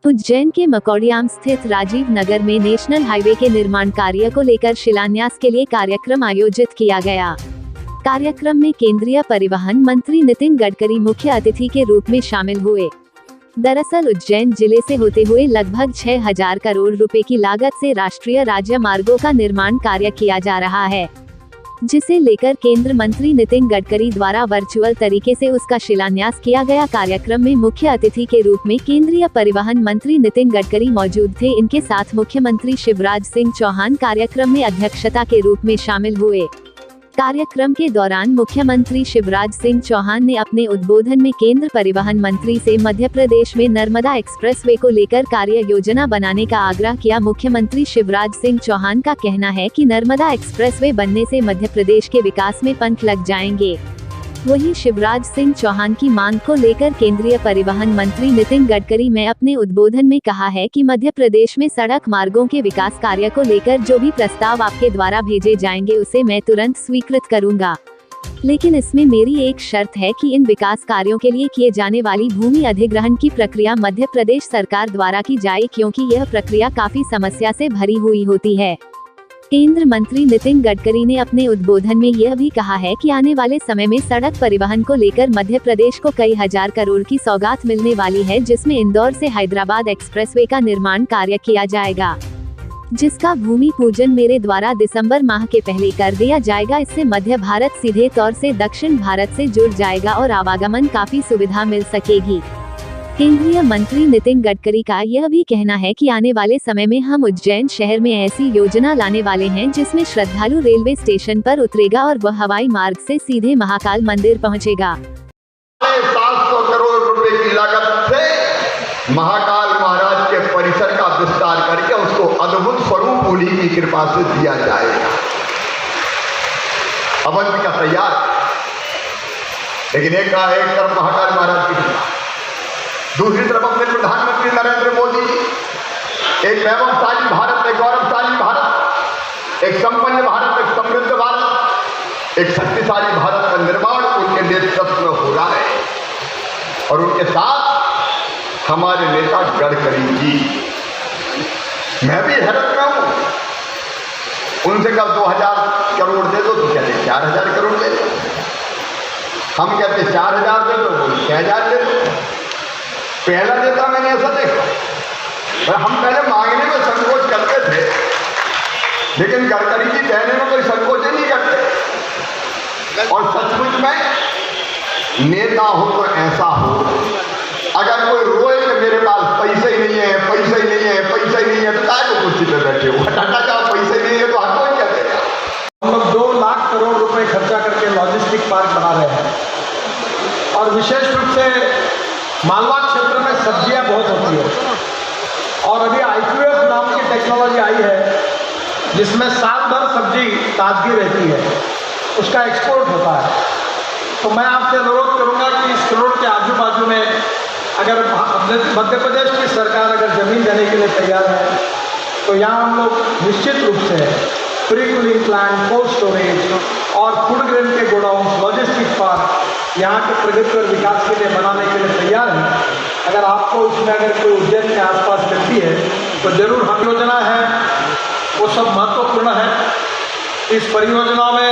उज्जैन के मकौड़ियाम स्थित राजीव नगर में नेशनल हाईवे के निर्माण कार्य को लेकर शिलान्यास के लिए कार्यक्रम आयोजित किया गया। कार्यक्रम में केंद्रीय परिवहन मंत्री नितिन गडकरी मुख्य अतिथि के रूप में शामिल हुए। दरअसल उज्जैन जिले से होते हुए लगभग 6000 करोड़ रुपए की लागत से राष्ट्रीय राज्य मार्गों का निर्माण कार्य किया जा रहा है, जिसे लेकर केंद्र मंत्री नितिन गडकरी द्वारा वर्चुअल तरीके से उसका शिलान्यास किया गया। कार्यक्रम में मुख्य अतिथि के रूप में केंद्रीय परिवहन मंत्री नितिन गडकरी मौजूद थे। इनके साथ मुख्यमंत्री शिवराज सिंह चौहान कार्यक्रम में अध्यक्षता के रूप में शामिल हुए। कार्यक्रम के दौरान मुख्यमंत्री शिवराज सिंह चौहान ने अपने उद्बोधन में केंद्र परिवहन मंत्री से मध्य प्रदेश में नर्मदा एक्सप्रेसवे को लेकर कार्य योजना बनाने का आग्रह किया। मुख्यमंत्री शिवराज सिंह चौहान का कहना है कि नर्मदा एक्सप्रेसवे बनने से मध्य प्रदेश के विकास में पंख लग जाएंगे। वहीं शिवराज सिंह चौहान की मांग को लेकर केंद्रीय परिवहन मंत्री नितिन गडकरी ने अपने उद्बोधन में कहा है कि मध्य प्रदेश में सड़क मार्गों के विकास कार्य को लेकर जो भी प्रस्ताव आपके द्वारा भेजे जाएंगे उसे मैं तुरंत स्वीकृत करूंगा, लेकिन इसमें मेरी एक शर्त है कि इन विकास कार्यों के लिए किए जाने वाली भूमि अधिग्रहण की प्रक्रिया मध्य प्रदेश सरकार द्वारा की जाए, क्योंकि यह प्रक्रिया काफी समस्या से भरी हुई होती है। केंद्र मंत्री नितिन गडकरी ने अपने उद्बोधन में यह भी कहा है कि आने वाले समय में सड़क परिवहन को लेकर मध्य प्रदेश को कई हजार करोड़ की सौगात मिलने वाली है, जिसमें इंदौर से हैदराबाद एक्सप्रेसवे का निर्माण कार्य किया जाएगा, जिसका भूमि पूजन मेरे द्वारा दिसंबर माह के पहले कर दिया जाएगा। इससे मध्य भारत सीधे तौर से दक्षिण भारत से जुड़ जाएगा और आवागमन काफी सुविधा मिल सकेगी। केंद्रीय मंत्री नितिन गडकरी का यह भी कहना है कि आने वाले समय में हम उज्जैन शहर में ऐसी योजना लाने वाले हैं जिसमें श्रद्धालु रेलवे स्टेशन पर उतरेगा और वह हवाई मार्ग से सीधे महाकाल मंदिर पहुंचेगा। 700 करोड़ रुपए की लागत से महाकाल महाराज के परिसर का विस्तार करके उसको अद्भुत स्वरूप उन्हीं की कृपा से दिया जाएगा। अवंत का तैयार, लेकिन एक तरफ महाकाल महाराज की कृपा, दूसरी तरफ अपने प्रधानमंत्री नरेंद्र मोदी एक वैभवशाली भारत, एक गौरवशाली भारत, एक संपन्न भारत, एक समृद्ध भारत, एक शक्तिशाली भारत का निर्माण उनके नेतृत्व में हो रहा है। और उनके साथ हमारे नेता गडकरी जी, मैं भी हैरत में हूं। उनसे कल 2000 करोड़ दे दो तो कहते 4000 करोड़ दे दो, हम कहते 4000 दे दो, बोले 6000 दे दो। पहला नेता मैंने ऐसा देखा, हम पहले मांगने में संकोच करते थे, लेकिन गडकरी जी कहने में कोई संकोच ही नहीं करते। और सचमुच में नेता हो तो ऐसा हो, अगर कोई रोए कि मेरे पास पैसे ही नहीं है, पैसे ही नहीं है, पैसे ही नहीं है, तो काय को कुर्सी पे बैठे हो, टाटा का पैसे नहीं है तो हर कोई क्या देगा। हम लोग 2 लाख करोड़ रुपए खर्चा करके लॉजिस्टिक पार्क बना रहे हैं, और विशेष रूप से मालवा क्षेत्र में सब्जियां बहुत होती है। और अभी IQF नाम की टेक्नोलॉजी आई है जिसमें साल भर सब्जी ताजगी रहती है, उसका एक्सपोर्ट होता है। तो मैं आपसे अनुरोध करूंगा कि इस रोड के आजू बाजू में अगर मध्य प्रदेश की सरकार अगर ज़मीन देने के लिए तैयार है तो यहाँ हम लोग निश्चित रूप से pre cooling plant, cold storage और फूड ग्रेन के गोडाउन, लॉजिस्टिक पार्क यहाँ के प्रगति और विकास के लिए बनाने के लिए तैयार है। अगर आपको उसमें अगर कोई उज्जैन के आसपास करती है तो जरूर हम योजना है वो सब महत्वपूर्ण है। इस परियोजना में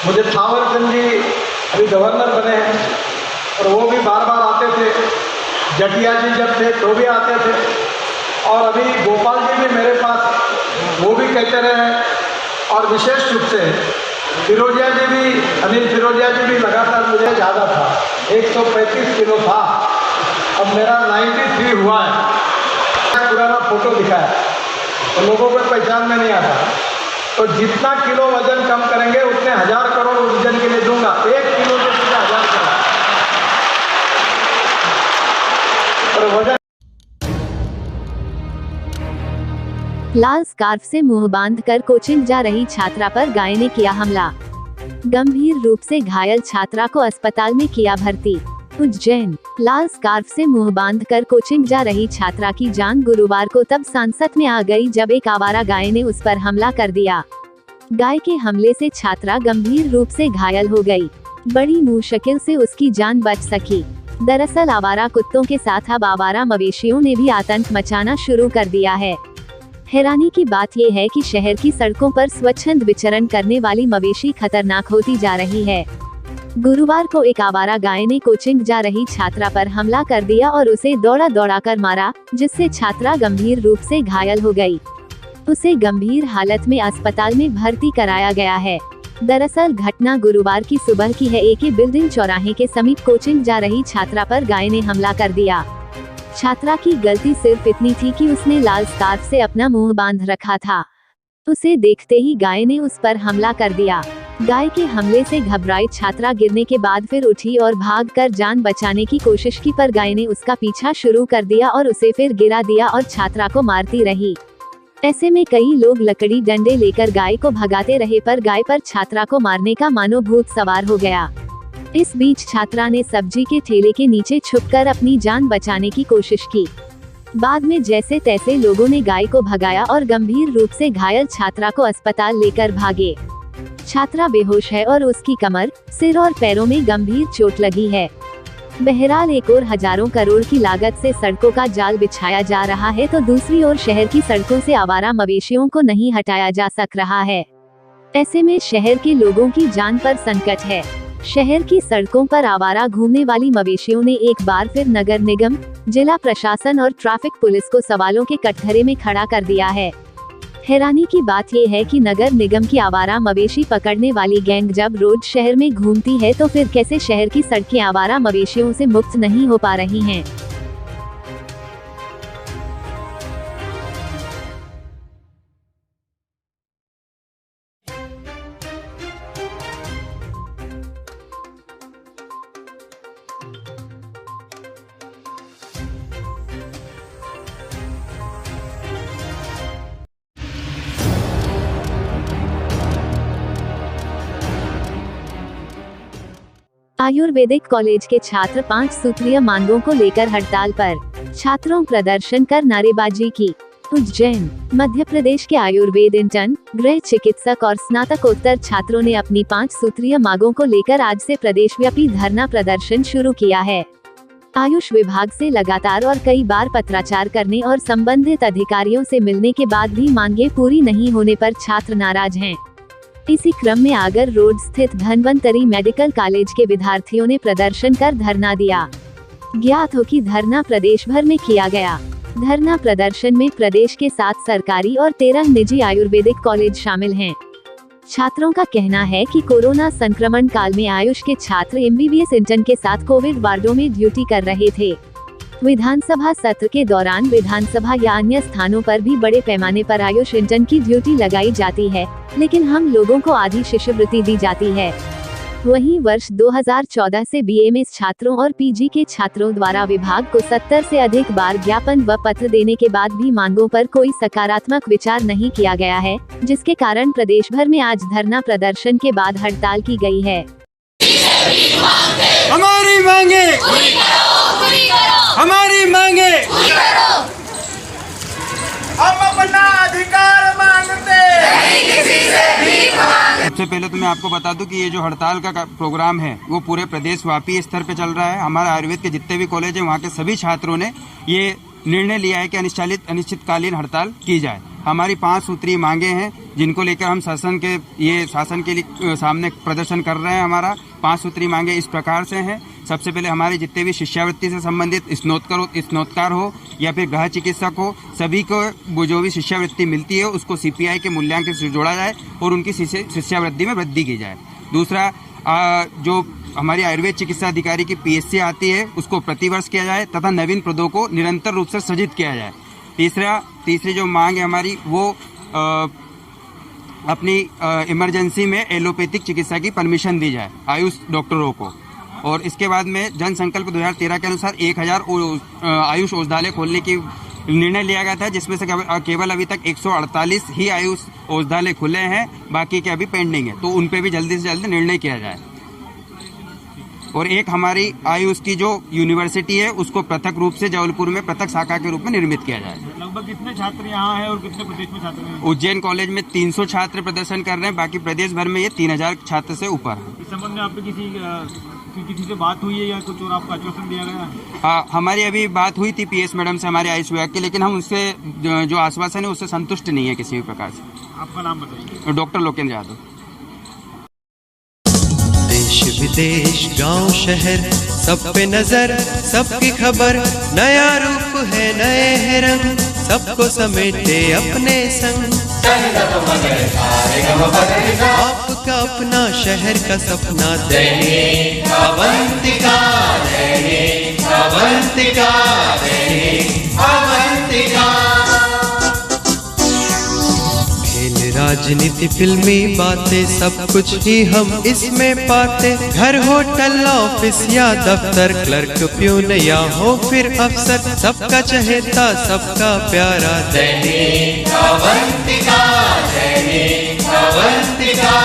मुझे थावर चंद जी अभी गवर्नर बने हैं और वो भी बार बार आते थे, जटिया जी जब थे तो भी आते थे, और अभी गोपाल जी भी मेरे पास वो भी कहते रहे। और विशेष रूप से फिरोजिया जी भी, अनिल फिरोजिया जी भी लगातार, मुझे ज़्यादा था 135 किलो था, अब मेरा 93 हुआ है। पुराना फोटो दिखाया तो लोगों को पहचान में नहीं आता, तो जितना किलो वजन कम करेंगे उतने 1000 करोड़ उज्जैन के लिए दूंगा। 1 किलो के सीधा 1000 करोड़ और वजन। लाल स्कार्फ से मुंह बांधकर कोचिंग जा रही छात्रा पर गाय ने किया हमला, गंभीर रूप से घायल छात्रा को अस्पताल में किया भर्ती। उज्जैन, लाल स्कार्फ से मुंह बांधकर कोचिंग जा रही छात्रा की जान गुरुवार को तब सांसत में आ गई जब एक आवारा गाय ने उस पर हमला कर दिया। गाय के हमले से छात्रा गंभीर रूप से घायल हो गई। बड़ी मुश्किल से उसकी जान बच सकी। दरअसल आवारा कुत्तों के साथ अब आवारा मवेशियों ने भी आतंक मचाना शुरू कर दिया है। हैरानी की बात यह है कि शहर की सड़कों पर स्वच्छंद विचरण करने वाली मवेशी खतरनाक होती जा रही है। गुरुवार को एक आवारा गाय ने कोचिंग जा रही छात्रा पर हमला कर दिया और उसे दौड़ा दौड़ा कर मारा, जिससे छात्रा गंभीर रूप से घायल हो गई। उसे गंभीर हालत में अस्पताल में भर्ती कराया गया है। दरअसल घटना गुरुवार की सुबह की है। एक बिल्डिंग चौराहे के समीप कोचिंग जा रही छात्रा पर गाय ने हमला कर दिया। छात्रा की गलती सिर्फ इतनी थी कि उसने लाल स्कार्फ से अपना मुंह बांध रखा था। उसे देखते ही गाय ने उस पर हमला कर दिया। गाय के हमले से घबराई छात्रा गिरने के बाद फिर उठी और भागकर जान बचाने की कोशिश की, पर गाय ने उसका पीछा शुरू कर दिया और उसे फिर गिरा दिया और छात्रा को मारती रही। ऐसे में कई लोग लकड़ी डंडे लेकर गाय को भगाते रहे, पर गाय पर छात्रा को मारने का मानो भूत सवार हो गया। इस बीच छात्रा ने सब्जी के ठेले के नीचे छुपकर अपनी जान बचाने की कोशिश की। बाद में जैसे तैसे लोगों ने गाय को भगाया और गंभीर रूप से घायल छात्रा को अस्पताल लेकर भागे। छात्रा बेहोश है और उसकी कमर, सिर और पैरों में गंभीर चोट लगी है। बहरहाल एक ओर हजारों करोड़ की लागत से सड़कों का जाल बिछाया जा रहा है, तो दूसरी ओर शहर की सड़कों से आवारा मवेशियों को नहीं हटाया जा सक रहा है। ऐसे में शहर के लोगों की जान पर संकट है। शहर की सड़कों पर आवारा घूमने वाली मवेशियों ने एक बार फिर नगर निगम, जिला प्रशासन और ट्रैफिक पुलिस को सवालों के कटघरे में खड़ा कर दिया है। हैरानी की बात यह है कि नगर निगम की आवारा मवेशी पकड़ने वाली गैंग जब रोज शहर में घूमती है, तो फिर कैसे शहर की सड़कें आवारा मवेशियों से मुक्त नहीं हो पा रही हैं। आयुर्वेदिक कॉलेज के छात्र 5 सूत्रीय मांगों को लेकर हड़ताल पर, छात्रों प्रदर्शन कर नारेबाजी की। उज्जैन, मध्य प्रदेश के आयुर्वेद इंटर्न, गृह चिकित्सक और स्नातकोत्तर छात्रों ने अपनी 5 सूत्रीय मांगों को लेकर आज से प्रदेशव्यापी धरना प्रदर्शन शुरू किया है। आयुष विभाग से लगातार और कई बार पत्राचार करने और संबंधित अधिकारियों से मिलने के बाद भी मांगे पूरी नहीं होने पर छात्र नाराज हैं। इसी क्रम में आगर रोड स्थित धन्वंतरी मेडिकल कॉलेज के विद्यार्थियों ने प्रदर्शन कर धरना दिया। ज्ञात हो कि धरना प्रदेश भर में किया गया। धरना प्रदर्शन में प्रदेश के 7 सरकारी और 13 निजी आयुर्वेदिक कॉलेज शामिल हैं। छात्रों का कहना है कि कोरोना संक्रमण काल में आयुष के छात्र MBBS इंटर्न के साथ कोविड वार्डों में ड्यूटी कर रहे थे। विधानसभा सत्र के दौरान विधानसभा या अन्य स्थानों पर भी बड़े पैमाने पर आयुष इंटर्न की ड्यूटी लगाई जाती है, लेकिन हम लोगों को आधी शिष्यवृत्ति दी जाती है। वहीं वर्ष 2014 से BAMS छात्रों और PG के छात्रों द्वारा विभाग को 70 से अधिक बार ज्ञापन व पत्र देने के बाद भी मांगों पर कोई सकारात्मक विचार नहीं किया गया है, जिसके कारण प्रदेश भर में आज धरना प्रदर्शन के बाद हड़ताल की गई है। हमारी मांगे पूरी करो, हमारी मांगे पूरी करो। हम अपना अधिकार मांगते नहीं, किसी से भीख मांगते। सबसे पहले तो मैं आपको बता दूं कि ये जो हड़ताल का प्रोग्राम है वो पूरे प्रदेश व्यापी स्तर पे चल रहा है। हमारे आयुर्वेद के जितने भी कॉलेज हैं वहाँ के सभी छात्रों ने ये निर्णय लिया है कि अनिश्चितकालीन हड़ताल की जाए। हमारी 5 सूत्रीय मांगे हैं जिनको लेकर हम शासन के लिए सामने प्रदर्शन कर रहे हैं। हमारा 5 सूत्रीय मांगे इस प्रकार से हैं। सबसे पहले हमारे जितने भी शिष्यावृत्ति से संबंधित स्नातकार हो या फिर गृह चिकित्सक हो, सभी को वो जो भी शिष्यावृत्ति मिलती है उसको CPI के मूल्यांकन से जोड़ा जाए और उनकी शिष्यावृत्ति में वृद्धि की जाए। दूसरा, जो हमारी आयुर्वेद चिकित्सा अधिकारी की PSC आती है उसको प्रतिवर्ष किया जाए तथा नवीन पदों को निरंतर रूप से सृजित किया जाए। तीसरी जो मांग है हमारी वो अपनी इमरजेंसी में एलोपैथिक चिकित्सा की परमिशन दी जाए आयुष डॉक्टरों को। और इसके बाद में जन संकल्प 2013 के अनुसार 1000 आयुष औषधालय खोलने की निर्णय लिया गया था, जिसमें से केवल अभी तक 148 ही आयुष औषधालय खुले हैं, बाकी के अभी पेंडिंग है, तो उन पे भी जल्दी से जल्दी निर्णय किया जाए। और एक हमारी आयुष की जो यूनिवर्सिटी है उसको पृथक रूप से जबलपुर में पृथक शाखा के रूप में निर्मित किया जाए। लगभग कितने छात्र यहाँ हैं और कितने प्रदेश में छात्र हैं? उज्जैन कॉलेज में 300 छात्र प्रदर्शन कर रहे हैं, बाकी प्रदेश भर में ये 3000 छात्र से ऊपर है। इस संबंध में आपने आपकी किसी से बात हुई है या कुछ और आपको आश्वासन दिया गया है? हाँ, हमारी अभी बात हुई थी पीएस मैडम से, हमारे आयुष विभाग की, लेकिन हम उससे जो आश्वासन है उससे संतुष्ट नहीं है किसी भी प्रकार से। आपका नाम बताइए। डॉक्टर लोकेंद्र यादव। देश विदेश गांव शहर सब पे नजर, सबकी खबर, नया रूप है नए है रंग, सबको समेटे अपने संग। आपका अपना शहर का सपना दैनिक अवंतिका, दैनिक अवंतिका, दैनिक अवंतिका। राजनीति फिल्मी बातें सब कुछ ही हम इसमें पाते, घर होटल ऑफिस या दफ्तर, क्लर्क प्यून या हो फिर अफसर, सबका चहेता सबका प्यारा दैनिक अवंतिका, दैनिक अवंतिका।